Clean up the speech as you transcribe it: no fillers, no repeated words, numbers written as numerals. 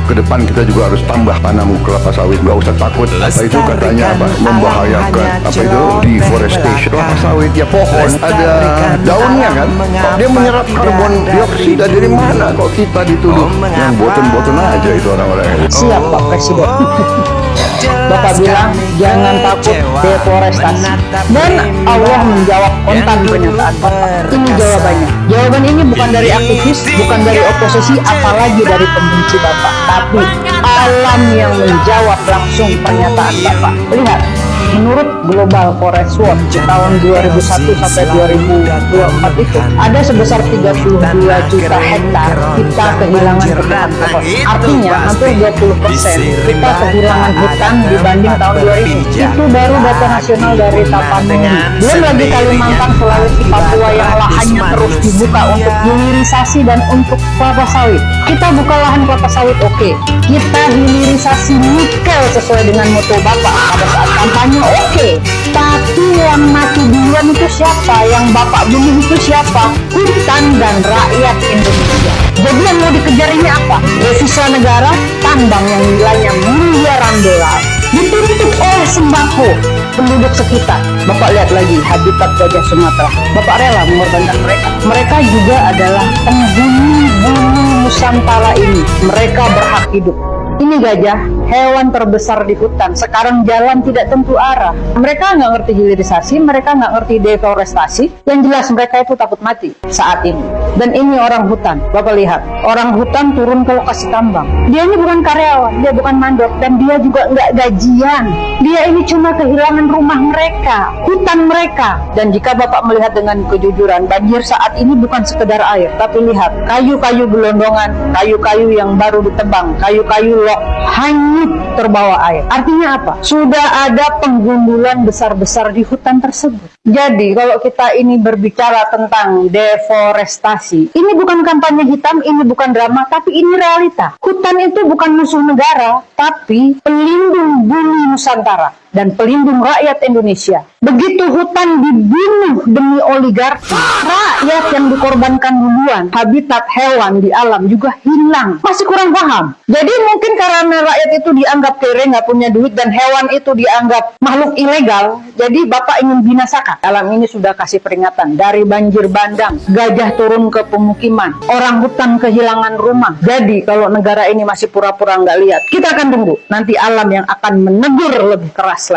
ke depan kita juga harus tambah tanam kelapa sawit. Gak usah takut apa itu katanya apa membahayakan apa itu deforestation. Kelapa sawit ya pohon ada daunnya kan, kok dia menyerap karbon dioksida dari mana, kok kita dituduh yang boten-boten aja itu orang-orang. Siap Pak Presiden. Bapak bilang jangan takut deforestasi, dan Allah menjawab kontan pernyataan Bapak. Ini jawabannya. Jawaban ini bukan dari aktivis, bukan dari oposisi, apalagi dari pembenci Bapak, tapi alam yang menjawab langsung pernyataan Bapak. Lihat, menurut Global Forest Watch tahun 2001 sampai 2024 itu ada sebesar 32 juta hektar kita kehilangan hutan pohon. Artinya hampir 20% kita kehilangan hutan dibanding tahun 2000. Itu baru data nasional dari Tapanuli. Belum lagi Kalimantan, Sulawesi, Papua yang lahannya terus dibuka untuk hilirisasi dan untuk kelapa sawit. Kita buka lahan kelapa sawit, oke. Kita hilirisasi nikel sesuai dengan moto Bapak pada saat kampanye, oke. Tapi yang mati duluan itu siapa? Yang Bapak bunuh itu siapa? Hutan dan rakyat Indonesia. Jadi yang mau dikejar ini apa? Devisa negara, tambang yang nilainya miliaran dolar, dituntut oleh sembako penduduk sekitar. Bapak lihat lagi habitat gajah Sumatera. Bapak rela mengorbankan mereka. Mereka juga adalah penghuni bumi Nusantara ini. Mereka berhak hidup. Ini gajah, hewan terbesar di hutan, sekarang jalan tidak tentu arah. Mereka nggak ngerti hilirisasi, mereka nggak ngerti deforestasi. Yang jelas mereka itu takut mati saat ini. Dan ini orang hutan. Bapak lihat, orang hutan turun ke lokasi tambang. Dia ini bukan karyawan, dia bukan mandor, dan dia juga nggak gajian. Dia ini cuma kehilangan rumah mereka, hutan mereka. Dan jika Bapak melihat dengan kejujuran, banjir saat ini bukan sekedar air, tapi lihat, kayu-kayu gelondongan, kayu-kayu yang baru ditebang, kayu-kayu hanyut terbawa air. Artinya apa? Sudah ada penggundulan besar-besar di hutan tersebut. Jadi kalau kita ini berbicara tentang deforestasi, ini bukan kampanye hitam, ini bukan drama, tapi ini realita. Hutan itu bukan musuh negara, tapi pelindung bumi Nusantara dan pelindung rakyat Indonesia. Begitu hutan dibunuh demi oligarki, rakyat yang dikorbankan duluan, habitat hewan di alam juga hilang. Masih kurang paham. Jadi mungkin karena rakyat itu dianggap kere, nggak punya duit, dan hewan itu dianggap makhluk ilegal, jadi Bapak ingin binasakan. Alam ini sudah kasih peringatan dari banjir bandang, gajah turun ke pemukiman, orang hutan kehilangan rumah. Jadi kalau negara ini masih pura-pura nggak lihat, kita akan tunggu nanti alam yang akan menegur lebih keras lagi.